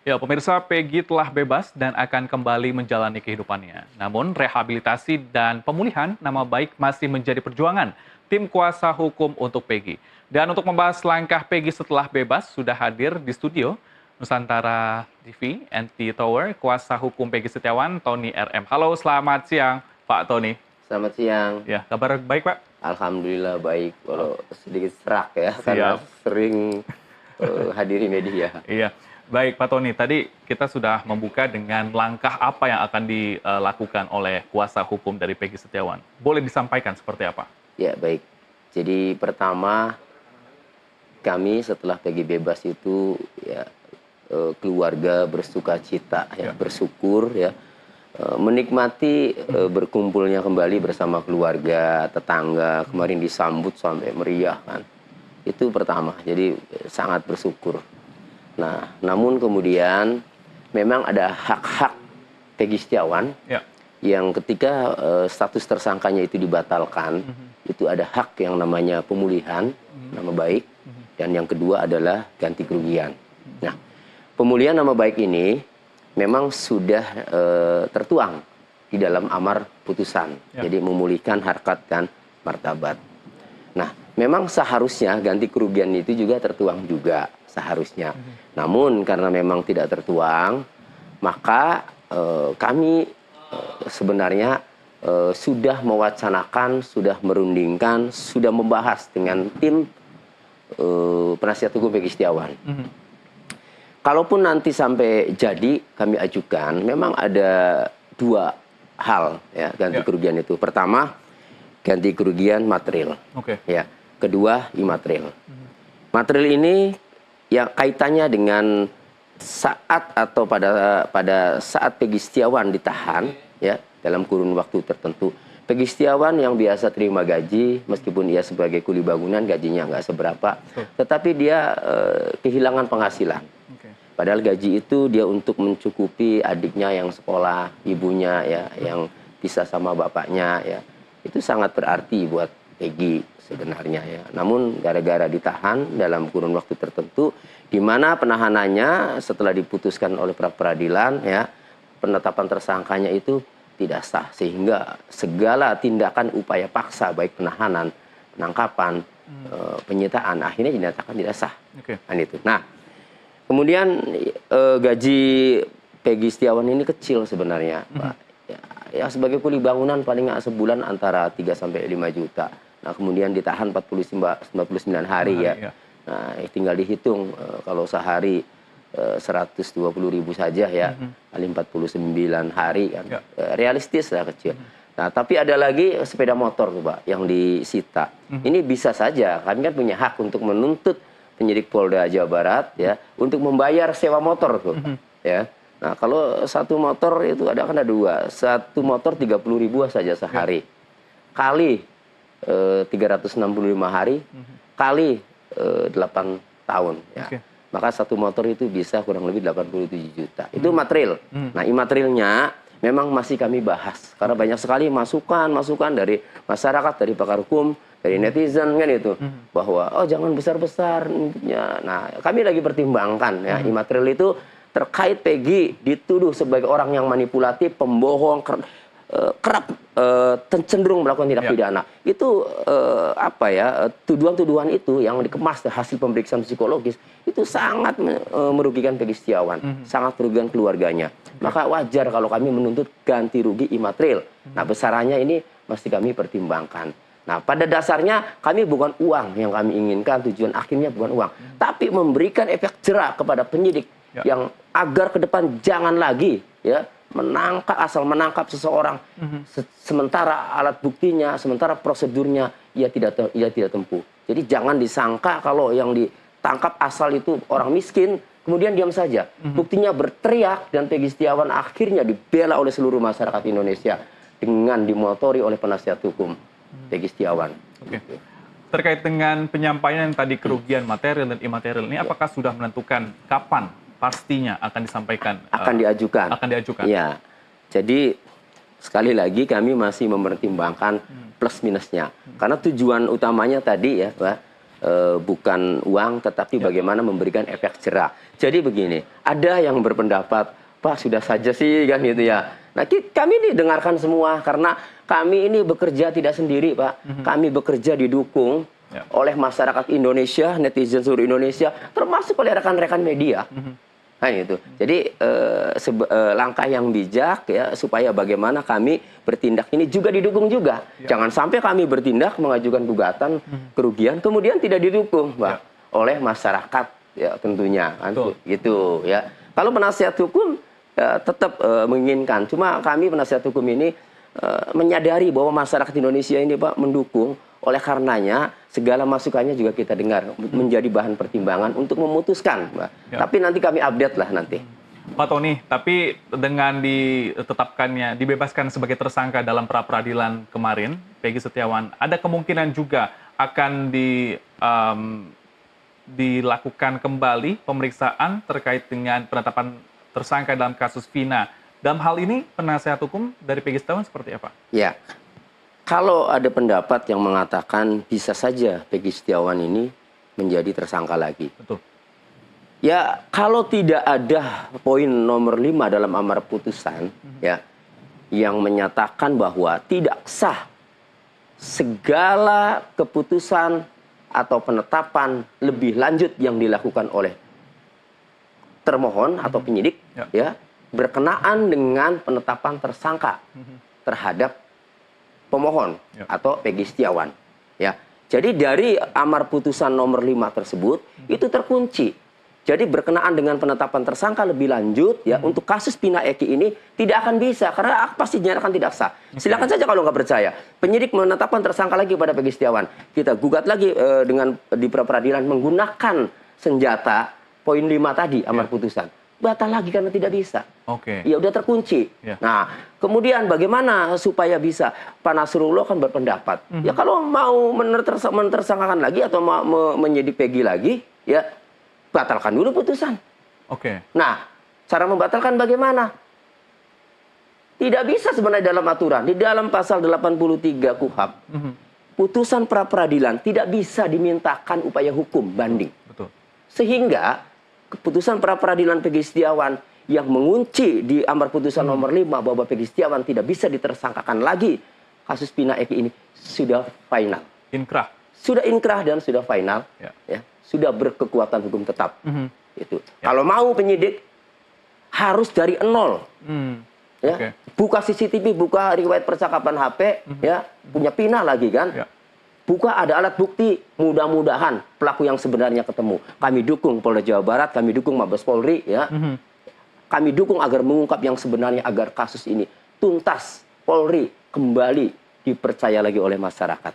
Ya, pemirsa, Peggy telah bebas dan akan kembali menjalani kehidupannya. Namun, rehabilitasi dan pemulihan nama baik masih menjadi perjuangan tim kuasa hukum untuk Peggy. Dan untuk membahas langkah Peggy setelah bebas, sudah hadir di studio Nusantara TV, NT Tower, kuasa hukum Peggy Setiawan, Tony RM. Halo, selamat siang, Pak Tony. Selamat siang. Ya, kabar baik, Pak? Alhamdulillah baik, walau sedikit serak ya, karena Siap. sering hadiri media. Iya, baik Pak Tony. Tadi kita sudah membuka dengan langkah apa yang akan dilakukan oleh kuasa hukum dari Peggy Setiawan. Boleh disampaikan seperti apa? Ya baik, jadi pertama kami setelah Peggy bebas itu ya keluarga bersuka cita ya, bersyukur ya, menikmati berkumpulnya kembali bersama keluarga, tetangga, kemarin disambut sampai meriah kan. Itu pertama, jadi sangat bersyukur. Nah, namun kemudian memang ada hak-hak Peggy Setiawan yang ketika status tersangkanya itu dibatalkan, itu ada hak yang namanya pemulihan nama baik, dan yang kedua adalah ganti kerugian. Nah, pemulihan nama baik ini memang sudah tertuang di dalam amar putusan, jadi memulihkan harkat dan martabat. Nah, memang seharusnya ganti kerugian itu juga tertuang juga seharusnya. Namun karena memang tidak tertuang, maka kami sebenarnya sudah mewacanakan, sudah merundingkan, sudah membahas dengan tim penasihat hukum Peggy Setiawan. Kalaupun nanti sampai jadi kami ajukan, memang ada dua hal ya ganti kerugian itu. Pertama, ganti kerugian material. Ya, kedua imaterial. Material ini yang kaitannya dengan saat atau pada saat Peggy Setiawan ditahan ya dalam kurun waktu tertentu. Peggy Setiawan yang biasa terima gaji, meskipun ia sebagai kuli bangunan gajinya nggak seberapa, tetapi dia kehilangan penghasilan. Padahal gaji itu dia untuk mencukupi adiknya yang sekolah, ibunya ya yang pisah sama bapaknya ya. Itu sangat berarti buat Peggy sebenarnya ya. Namun gara-gara ditahan dalam kurun waktu tertentu, di mana penahanannya setelah diputuskan oleh pra peradilan ya, penetapan tersangkanya itu tidak sah, sehingga segala tindakan upaya paksa baik penahanan, penangkapan, penyitaan akhirnya dinyatakan tidak sah. Kan itu. Nah, kemudian gaji Peggy Setiawan ini kecil sebenarnya, Pak. Ya sebagai kuli bangunan paling nggak sebulan antara 3 sampai 5 juta. Nah, kemudian ditahan 99 hari ya. Nah, tinggal dihitung kalau sehari 120.000 saja ya, kali 49 hari kan. Realistis lah kecil. Nah, tapi ada lagi sepeda motor tuh, Pak, yang disita. Ini bisa saja kami kan punya hak untuk menuntut penyidik Polda Jawa Barat ya untuk membayar sewa motor tuh, ya. Nah, kalau satu motor itu kan ada dua. Satu motor 30.000 saja sehari. Kali 365 hari, kali 8 tahun. Ya. Maka satu motor itu bisa kurang lebih 87 juta. Itu material. Nah, imaterialnya memang masih kami bahas. Karena banyak sekali masukan dari masyarakat, dari pakar hukum, dari netizen kan itu. Bahwa, oh jangan besar-besar. Nah, kami lagi pertimbangkan ya. Imaterial itu terkait Peggy dituduh sebagai orang yang manipulatif, pembohong, kerap cenderung melakukan tindak pidana. Itu tuduhan-tuduhan itu yang dikemas hasil pemeriksaan psikologis itu sangat merugikan Peggy Setiawan, sangat merugikan keluarganya. Maka wajar kalau kami menuntut ganti rugi imaterial. Nah, besarannya ini mesti kami pertimbangkan. Nah, pada dasarnya kami bukan uang yang kami inginkan, tujuan akhirnya bukan uang, tapi memberikan efek jera kepada penyidik yang agar ke depan jangan lagi ya menangkap seseorang sementara alat buktinya, sementara prosedurnya ia tidak tempuh. Jadi jangan disangka kalau yang ditangkap asal itu orang miskin, kemudian diam saja. Buktinya berteriak dan Peggy Setiawan akhirnya dibela oleh seluruh masyarakat Indonesia dengan dimotori oleh penasihat hukum Peggy Setiawan. Terkait dengan penyampaian tadi kerugian material dan imaterial ini, apakah sudah menentukan kapan pastinya akan disampaikan? Akan diajukan. Akan diajukan. Ya, jadi sekali lagi kami masih mempertimbangkan plus minusnya. Karena tujuan utamanya tadi ya, Pak, bukan uang, tetapi bagaimana memberikan efek jerah. Jadi begini, ada yang berpendapat, Pak sudah saja sih kan gitu ya. Nah kami ini dengarkan semua karena kami ini bekerja tidak sendiri Pak. Kami bekerja didukung oleh masyarakat Indonesia, netizen seluruh Indonesia, termasuk oleh rekan-rekan media. Nah itu. Jadi langkah yang bijak ya supaya bagaimana kami bertindak ini juga didukung juga. Jangan sampai kami bertindak mengajukan gugatan kerugian kemudian tidak didukung Pak oleh masyarakat ya tentunya kan gitu ya. Kalau penasihat hukum tetap menginginkan. Cuma kami penasihat hukum ini menyadari bahwa masyarakat Indonesia ini Pak mendukung. Oleh karenanya segala masukannya juga kita dengar menjadi bahan pertimbangan untuk memutuskan, Pak. Tapi nanti kami update lah nanti. Pak Tony, tapi dengan ditetapkannya dibebaskan sebagai tersangka dalam pra peradilan kemarin, Peggy Setiawan, ada kemungkinan juga akan dilakukan kembali pemeriksaan terkait dengan penetapan tersangka dalam kasus Vina. Dalam hal ini penasihat hukum dari Peggy Setiawan seperti apa? Ya. Kalau ada pendapat yang mengatakan bisa saja Peggy Setiawan ini menjadi tersangka lagi. Betul. Ya, kalau tidak ada poin nomor 5 dalam amar putusan ya yang menyatakan bahwa tidak sah segala keputusan atau penetapan lebih lanjut yang dilakukan oleh termohon atau penyidik ya berkenaan dengan penetapan tersangka terhadap pemohon atau Peggy Setiawan ya. Jadi dari amar putusan nomor 5 tersebut itu terkunci. Jadi berkenaan dengan penetapan tersangka lebih lanjut ya untuk kasus Pina Eki ini tidak akan bisa karena pasti dinyatakan tidak sah. Silakan saja kalau nggak percaya. Penyidik menetapkan tersangka lagi pada Peggy Setiawan. Kita gugat lagi dengan di pra peradilan menggunakan senjata poin 5 tadi amar putusan. Batal lagi karena tidak bisa. Ya udah terkunci. Nah, kemudian bagaimana supaya bisa? Pak Nasrullah kan berpendapat. Ya kalau mau mentersangkakan lagi atau mau menyidik Peggy lagi, ya batalkan dulu putusan. Nah, cara membatalkan bagaimana? Tidak bisa sebenarnya dalam aturan. Di dalam pasal 83 KUHP, putusan pra peradilan tidak bisa dimintakan upaya hukum banding. Sehingga keputusan pra peradilan Peggy Setiawan yang mengunci di amar putusan nomor 5 bahwa Peggy Setiawan tidak bisa ditersangkakan lagi kasus Pina Eki ini sudah final. Inkrah. Sudah inkrah dan sudah final. Ya, sudah berkekuatan hukum tetap. Itu. Kalau mau penyidik harus dari nol. Ya. Buka CCTV, buka riwayat percakapan HP, ya, punya Pina lagi kan. Buka ada alat bukti, mudah-mudahan pelaku yang sebenarnya ketemu. Kami dukung Polda Jawa Barat, kami dukung Mabes Polri, ya. Kami dukung agar mengungkap yang sebenarnya agar kasus ini tuntas, Polri kembali dipercaya lagi oleh masyarakat.